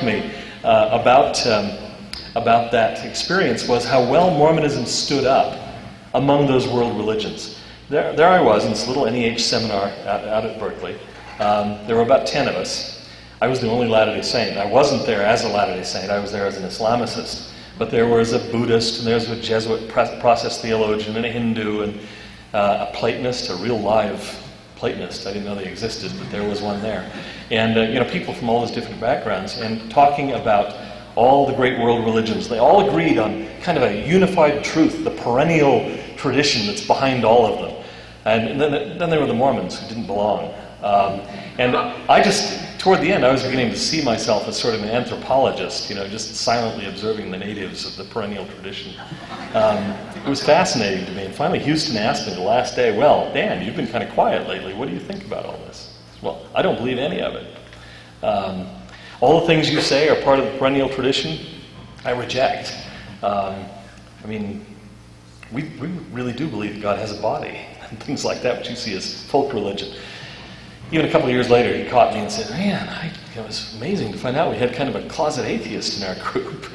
me about that experience was how well Mormonism stood up among those world religions. There I was in this little NEH seminar out at Berkeley. There were about 10 of us. I was the only Latter-day Saint. I wasn't there as a Latter-day Saint. I was there as an Islamicist. But there was a Buddhist, and there was a Jesuit process theologian, and a Hindu, and a Platonist, a real live Platonist. I didn't know they existed, but there was one there. And people from all those different backgrounds, and talking about all the great world religions. They all agreed on kind of a unified truth, the perennial tradition that's behind all of them. And then there were the Mormons who didn't belong. And I just, toward the end, I was beginning to see myself as sort of an anthropologist, just silently observing the natives of the perennial tradition. It was fascinating to me. And finally, Houston asked me the last day, well, Dan, you've been kind of quiet lately. What do you think about all this? Well, I don't believe any of it. All the things you say are part of the perennial tradition, I reject. We really do believe that God has a body, and things like that, which you see as folk religion. Even a couple of years later, he caught me and said, man, it was amazing to find out we had kind of a closet atheist in our group.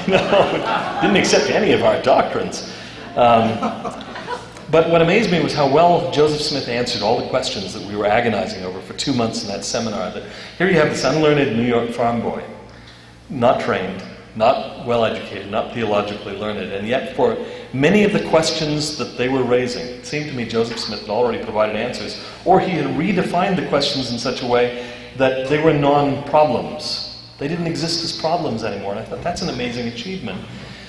Didn't accept any of our doctrines. But what amazed me was how well Joseph Smith answered all the questions that we were agonizing over for 2 months in that seminar. That here you have this unlearned New York farm boy, not trained, not well-educated, not theologically learned, and yet for many of the questions that they were raising, it seemed to me Joseph Smith had already provided answers, or he had redefined the questions in such a way that they were non-problems. They didn't exist as problems anymore, and I thought that's an amazing achievement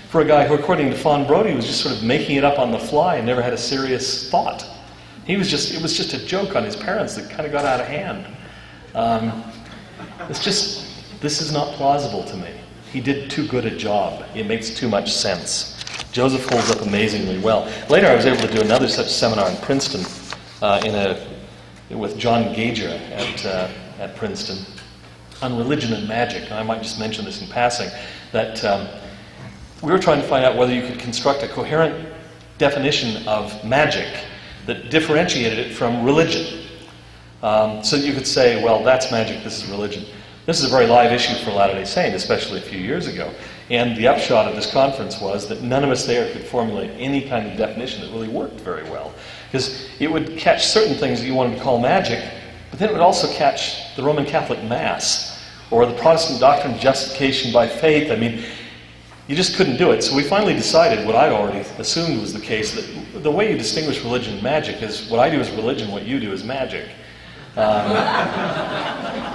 for a guy who, according to Fawn Brody, was just sort of making it up on the fly and never had a serious thought. It was just a joke on his parents that kind of got out of hand. This is not plausible to me. He did too good a job. It makes too much sense. Joseph holds up amazingly well. Later I was able to do another such seminar in Princeton with John Gager at Princeton on religion and magic. And I might just mention this in passing, that we were trying to find out whether you could construct a coherent definition of magic that differentiated it from religion. So that you could say, well, that's magic, this is religion. This is a very live issue for Latter-day Saint, especially a few years ago. And the upshot of this conference was that none of us there could formulate any kind of definition that really worked very well. Because it would catch certain things that you wanted to call magic, but then it would also catch the Roman Catholic Mass, or the Protestant doctrine of justification by faith. You just couldn't do it. So we finally decided, what I'd already assumed was the case, that the way you distinguish religion and magic is, what I do is religion, what you do is magic.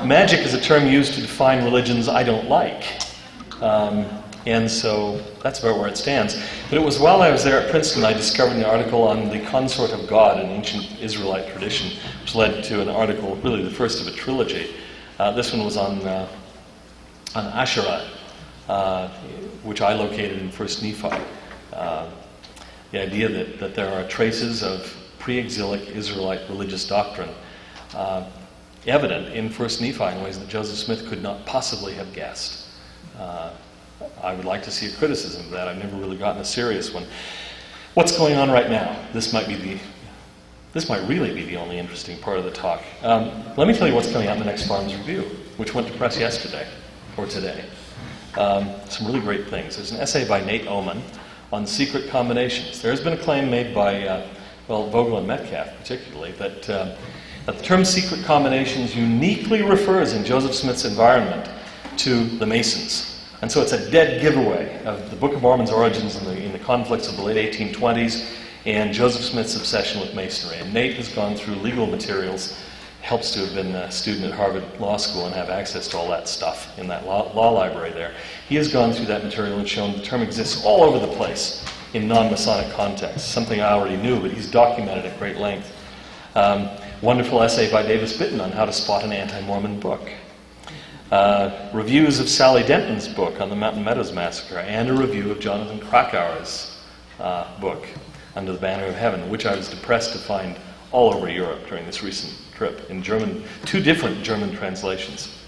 Magic is a term used to define religions I don't like. And so that's about where it stands. But it was while I was there at Princeton I discovered an article on the consort of God in ancient Israelite tradition, which led to an article, really the first of a trilogy. This one was on Asherah, which I located in 1 Nephi. The idea that there are traces of pre-exilic Israelite religious doctrine evident in 1 Nephi in ways that Joseph Smith could not possibly have guessed. I would like to see a criticism of that. I've never really gotten a serious one. What's going on right now? This might really be the only interesting part of the talk. Let me tell you what's coming out in the next Farms Review, which went to press yesterday, or today. Some really great things. There's an essay by Nate Oman on secret combinations. There has been a claim made by, Vogel and Metcalf particularly, that the term secret combinations uniquely refers in Joseph Smith's environment to the Masons. And so it's a dead giveaway of the Book of Mormon's origins in the conflicts of the late 1820s and Joseph Smith's obsession with Masonry. And Nate has gone through legal materials, helps to have been a student at Harvard Law School and have access to all that stuff in that law library there. He has gone through that material and shown the term exists all over the place in non-Masonic contexts, something I already knew, but he's documented at great length. Wonderful essay by Davis Bitton on how to spot an anti-Mormon book. Reviews of Sally Denton's book on the Mountain Meadows Massacre, and a review of Jonathan Krakauer's book, Under the Banner of Heaven, which I was depressed to find all over Europe during this recent trip in German, 2 different German translations.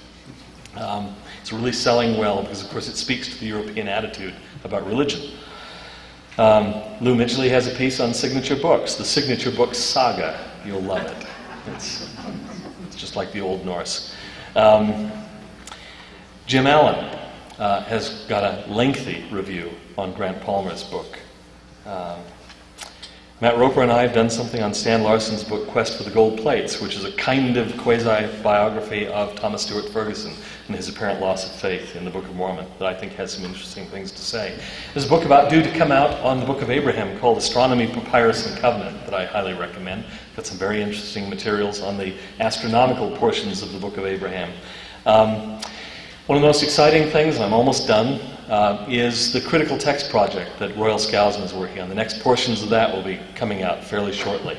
It's really selling well because, of course, it speaks to the European attitude about religion. Lou Midgley has a piece on signature books, the Signature Books Saga. You'll love it. It's just like the Old Norse. Jim Allen has got a lengthy review on Grant Palmer's book. Matt Roper and I have done something on Stan Larson's book, Quest for the Gold Plates, which is a kind of quasi-biography of Thomas Stewart Ferguson and his apparent loss of faith in the Book of Mormon that I think has some interesting things to say. There's a book due to come out on the Book of Abraham called Astronomy, Papyrus, and Covenant that I highly recommend. Got some very interesting materials on the astronomical portions of the Book of Abraham. One of the most exciting things, and I'm almost done, is the Critical Text Project that Royal Scousman is working on. The next portions of that will be coming out fairly shortly.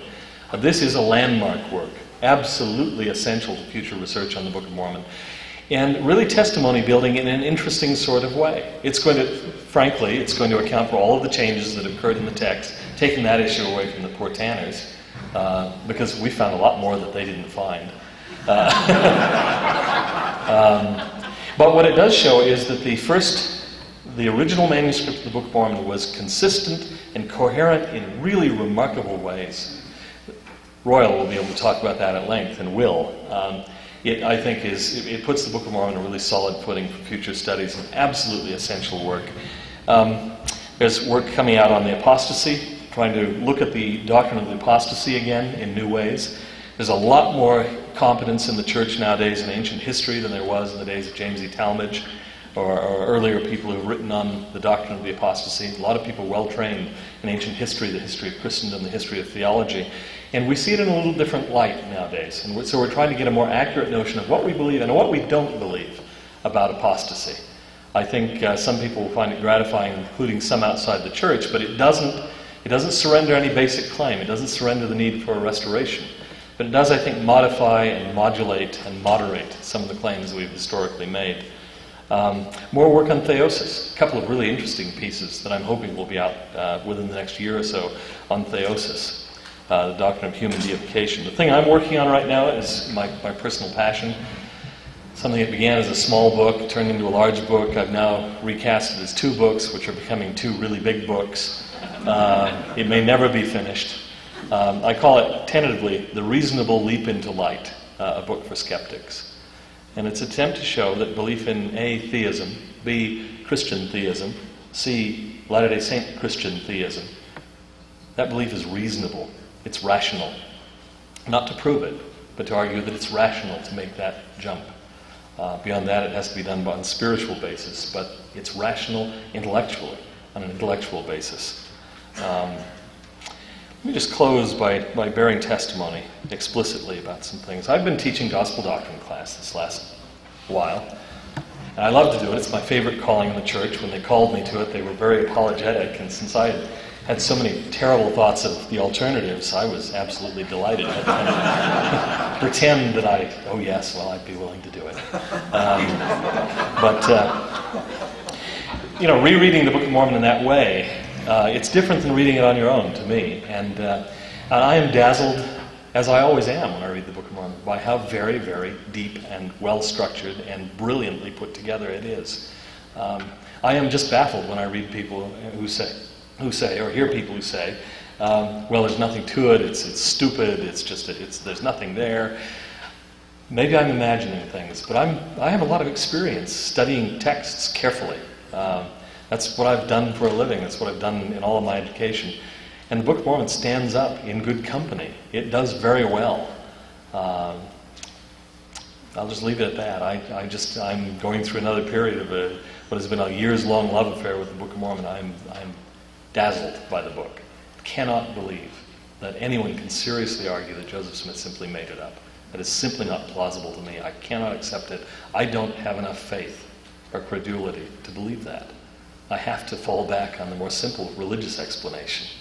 This is a landmark work, absolutely essential to future research on the Book of Mormon, and really testimony building in an interesting sort of way. It's going to, frankly, it's going to account for all of the changes that occurred in the text, taking that issue away from the poor Tanners, because we found a lot more that they didn't find. But what it does show is that the original manuscript of the Book of Mormon was consistent and coherent in really remarkable ways. Royal will be able to talk about that at length, and will. I think it puts the Book of Mormon on a really solid footing for future studies, and absolutely essential work. There's work coming out on the apostasy, trying to look at the doctrine of the apostasy again in new ways. There's a lot more competence in the church nowadays in ancient history than there was in the days of James E. Talmage or earlier people who've written on the doctrine of the apostasy. A lot of people well trained in ancient history, the history of Christendom, the history of theology. And we see it in a little different light nowadays. And so we're trying to get a more accurate notion of what we believe and what we don't believe about apostasy. I think some people will find it gratifying, including some outside the church, but it doesn't surrender any basic claim. It doesn't surrender the need for a restoration. But it does, I think, modify and modulate and moderate some of the claims that we've historically made. More work on theosis. A couple of really interesting pieces that I'm hoping will be out within the next year or so on theosis, the doctrine of human deification. The thing I'm working on right now is my personal passion. Something that began as a small book, turned into a large book. I've now recast it as 2 books, which are becoming 2 really big books. It may never be finished. I call it, tentatively, The Reasonable Leap into Light, a book for skeptics. And it's an attempt to show that belief in A, theism, B, Christian theism, C, Latter-day Saint Christian theism, that belief is reasonable. It's rational. Not to prove it, but to argue that it's rational to make that jump. Beyond that, it has to be done on a spiritual basis, but it's rational intellectually, on an intellectual basis. Let me just close by bearing testimony explicitly about some things. I've been teaching gospel doctrine class this last while, and I love to do it. It's my favorite calling in the church. When they called me to it, they were very apologetic, and since I had so many terrible thoughts of the alternatives, I was absolutely delighted. I kind of pretend that I'd be willing to do it. Rereading the Book of Mormon in that way, it's different than reading it on your own, to me. And I am dazzled, as I always am when I read the Book of Mormon, by how very, very deep and well-structured and brilliantly put together it is. I am just baffled when I read people who say, or hear people who say, well, there's nothing to it, it's stupid, there's nothing there. Maybe I'm imagining things, but I have a lot of experience studying texts carefully. That's what I've done for a living. That's what I've done in all of my education. And the Book of Mormon stands up in good company. It does very well. I'll just leave it at that. I'm going through another period of what has been a years-long love affair with the Book of Mormon. I'm dazzled by the book. Cannot believe that anyone can seriously argue that Joseph Smith simply made it up. That is simply not plausible to me. I cannot accept it. I don't have enough faith or credulity to believe that. I have to fall back on the more simple religious explanation.